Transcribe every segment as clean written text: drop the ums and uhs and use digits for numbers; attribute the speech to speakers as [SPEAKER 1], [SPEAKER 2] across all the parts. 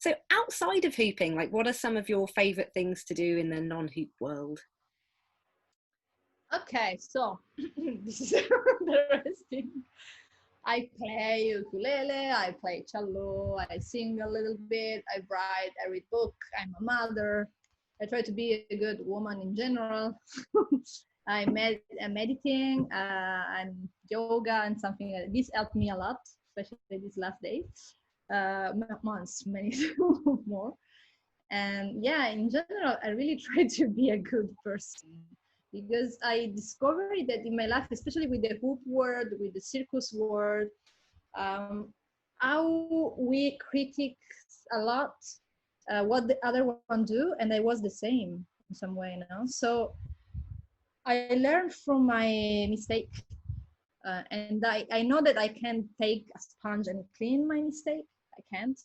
[SPEAKER 1] So outside of hooping, like what are some of your favorite things to do in the non-hoop world?
[SPEAKER 2] Okay, so this is interesting. I play ukulele, I play cello, I sing a little bit, I write, I read book, I'm a mother. I try to be a good woman in general. I'm meditating, I'm yoga and something like this helped me a lot, especially these last days, months, many more. And yeah, in general, I really try to be a good person because I discovered that in my life, especially with the hoop world, with the circus world, um, how we critique a lot what the other one do, and I was the same in some way, you know. So I learned from my mistake, and I know that I can't take a sponge and clean my mistake. I can't,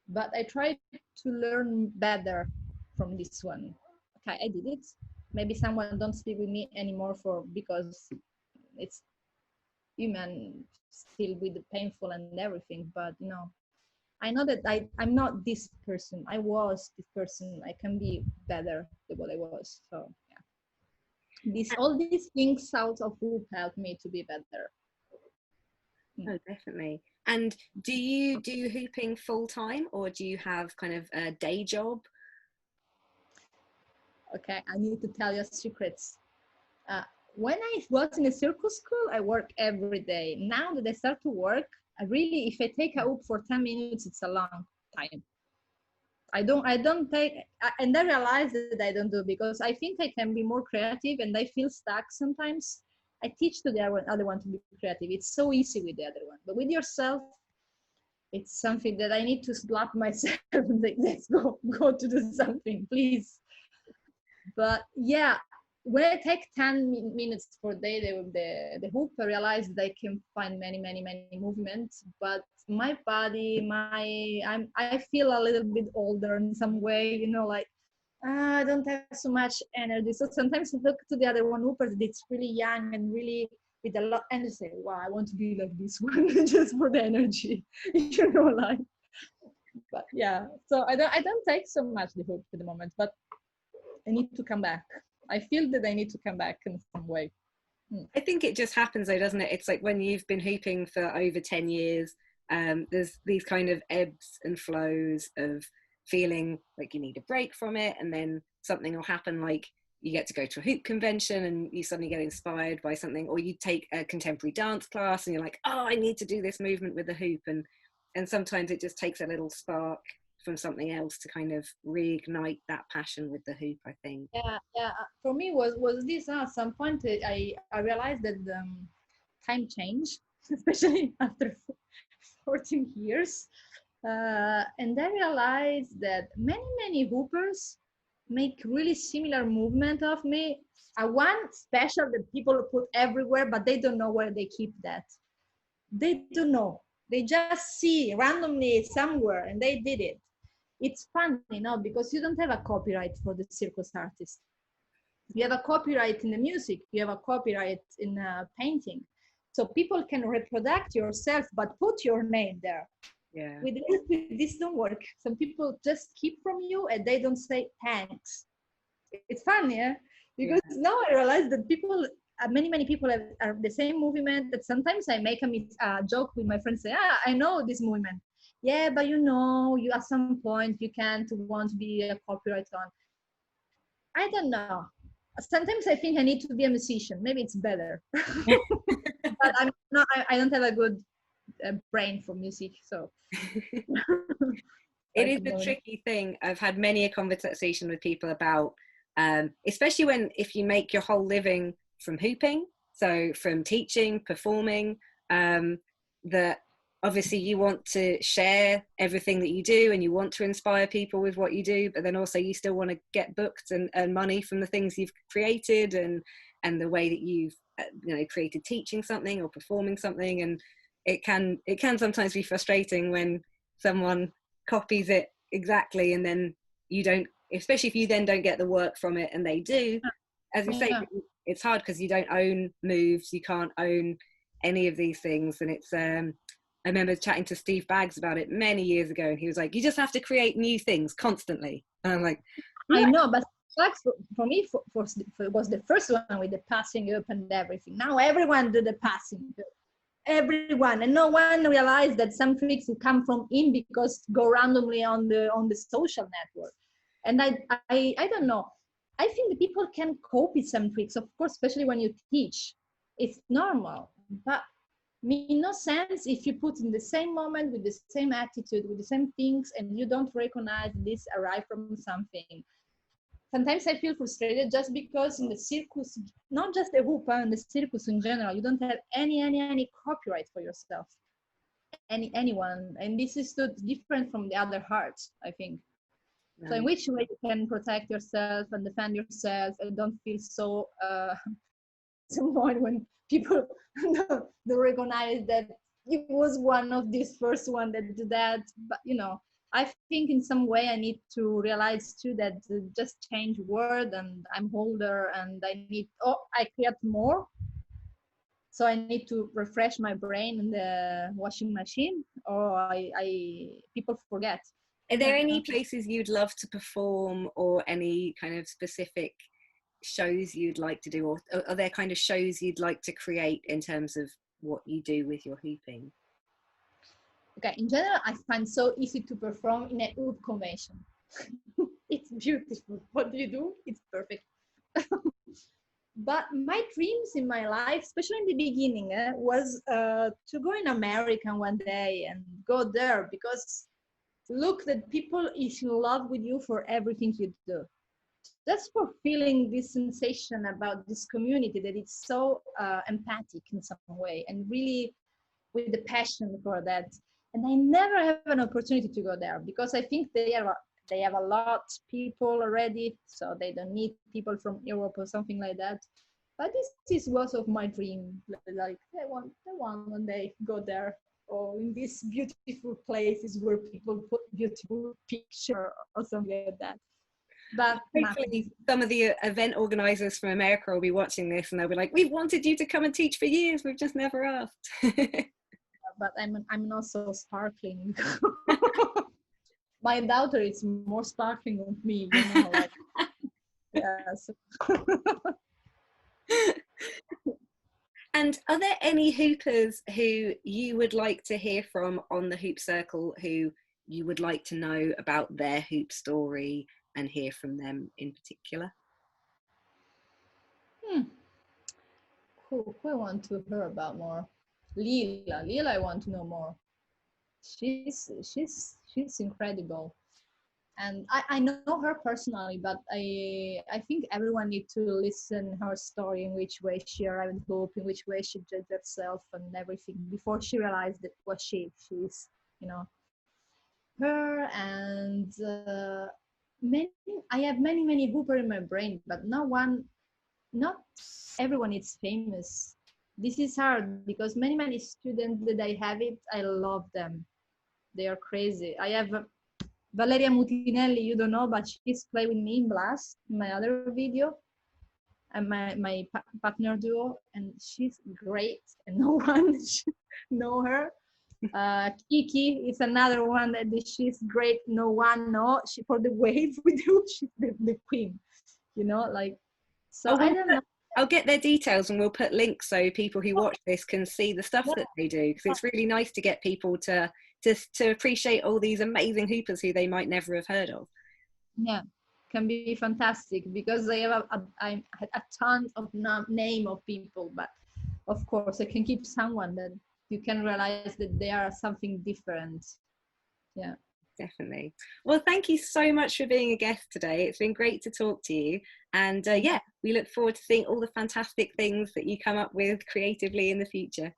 [SPEAKER 2] but I try to learn better from this one. Okay, I did it. Maybe someone don't speak with me anymore for because it's human still with the painful and everything, but you know, I know that I'm not this person. I was this person. I can be better than what I was. So yeah, this all these things out of hoop helped me to be better.
[SPEAKER 1] Oh, definitely. And do you do hooping full time, or do you have kind of a day job?
[SPEAKER 2] Okay, I need to tell you secrets. Uh, when I was in a circus school, I work every day. Now that I start to work, I really, if I take a hoop for 10 minutes, it's a long time. I don't take, and I realize that I don't do because I think I can be more creative and I feel stuck sometimes. I teach to the other one to be creative. It's so easy with the other one, but with yourself, it's something that I need to slap myself and like, let's go to do something, please. But yeah, when I take 10 minutes per day, the hoop, I realize that I can find many movements, but my body, I feel a little bit older in some way, you know, like I don't have so much energy. So sometimes I look to the other one hoopers that's really young and really with a lot, and I say, wow, I want to be like this one just for the energy, you know, like. But yeah, so I don't take so much the hoop at the moment, but I need to come back. I feel that I need to come back in some way.
[SPEAKER 1] I think it just happens though, doesn't it? It's like when you've been hooping for over 10 years, there's these kind of ebbs and flows of feeling like you need a break from it, and then something will happen, like you get to go to a hoop convention and you suddenly get inspired by something, or you take a contemporary dance class and you're like, oh, I need to do this movement with the hoop, and sometimes it just takes a little spark from something else to kind of reignite that passion with the hoop, I think.
[SPEAKER 2] Yeah. For me, was this at some point I realized that time changed, especially after 14 years, and I realized that many hoopers make really similar movement of me. One special that people put everywhere, but they don't know where they keep that. They don't know. They just see randomly somewhere and they did it. It's funny, you know, because you don't have a copyright for the circus artist. You have a copyright in the music, you have a copyright in painting. So people can reproduce yourself, but put your name there.
[SPEAKER 1] Yeah.
[SPEAKER 2] With this don't work. Some people just keep from you and they don't say thanks. It's funny, yeah? Because now I realize that people, many people are the same movement. That sometimes I make a joke with my friends. Say, I know this movement. Yeah, but you know, you at some point you can't want to be a copyright on. I don't know. Sometimes I think I need to be a musician. Maybe it's better. But I'm not. I don't have a good brain for music, so.
[SPEAKER 1] It is a tricky thing. I've had many a conversation with people about, especially if you make your whole living from hooping, so from teaching, performing, that obviously you want to share everything that you do and you want to inspire people with what you do, but then also you still want to get booked and earn money from the things you've created and the way that you've created teaching something or performing something. And it can sometimes be frustrating when someone copies it exactly and then you don't, especially if you then don't get the work from it and they do. As you say, it's hard because you don't own moves, you can't own any of these things, and I remember chatting to Steve Baggs about it many years ago, and he was like, you just have to create new things constantly. And I'm like,
[SPEAKER 2] I know, but flags for me was the first one with the passing up and everything. Now everyone do the passing up. Everyone, and no one realized that some tricks come from in because go randomly on the social network. And I don't know. I think the people can cope with some tricks, of course, especially when you teach. It's normal, but make no sense if you put in the same moment with the same attitude, with the same things, and you don't recognize this arrive from something. Sometimes I feel frustrated just because in the circus, not just the hoop, and the circus in general, you don't have any copyright for yourself, anyone, and this is so different from the other arts, I think. Right. So in which way you can protect yourself and defend yourself and don't feel so someone when people don't recognize that it was one of these first one that did that, but you know. I think in some way I need to realize too that just change word and I'm older and I create more. So I need to refresh my brain in the washing machine or people forget.
[SPEAKER 1] Are there any places you'd love to perform or any kind of specific shows you'd like to do, or are there kind of shows you'd like to create in terms of what you do with your hooping?
[SPEAKER 2] Okay, in general, I find so easy to perform in a hoop convention. It's beautiful. What do you do? It's perfect. But my dreams in my life, especially in the beginning, was to go in America one day and go there because look that people is in love with you for everything you do. Just for feeling this sensation about this community that it's so empathic in some way and really with the passion for that. And I never have an opportunity to go there because I think they have a lot of people already, so they don't need people from Europe or something like that. But this is was of my dream. Like I want one day go there, or in these beautiful places where people put beautiful picture or something like that. But
[SPEAKER 1] hopefully some of the event organizers from America will be watching this and they'll be like, we've wanted you to come and teach for years, we've just never asked.
[SPEAKER 2] But I'm not so sparkling. My daughter is more sparkling than me, you know. Like, yeah, so.
[SPEAKER 1] And are there any hoopers who you would like to hear from on the Hoop Circle, who you would like to know about their hoop story and hear from them in particular?
[SPEAKER 2] Who I want to hear about more? Lila, I want to know more. She's incredible, and I know her personally, but I think everyone needs to listen her story, in which way she arrived at hoop, in which way she judged herself and everything before she realized that what she is, you know. Her and I have many hooper in my brain, but not everyone is famous. This is hard because many students that I have it, I love them. They are crazy. I have Valeria Mutinelli, you don't know, but she's played with me in Blast, in my other video, and my partner duo, and she's great, and no one know her. Kiki is another one that she's great. No one know. She for the wave we do, she's the queen. You know, like so. I don't know.
[SPEAKER 1] I'll get their details and we'll put links so people who watch this can see the stuff that they do, because it's really nice to get people to appreciate all these amazing hoopers who they might never have heard of.
[SPEAKER 2] Yeah, can be fantastic because they have a ton of name of people, but of course I can keep someone that you can realize that they are something different. Yeah.
[SPEAKER 1] Definitely. Well, thank you so much for being a guest today. It's been great to talk to you. And yeah, we look forward to seeing all the fantastic things that you come up with creatively in the future.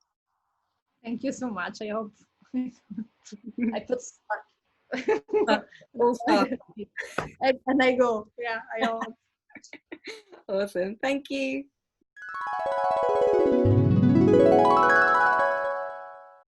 [SPEAKER 2] Thank you so much. I hope I put spark.
[SPEAKER 1] All spark.
[SPEAKER 2] And I go. Yeah, I hope.
[SPEAKER 1] Awesome. Thank you.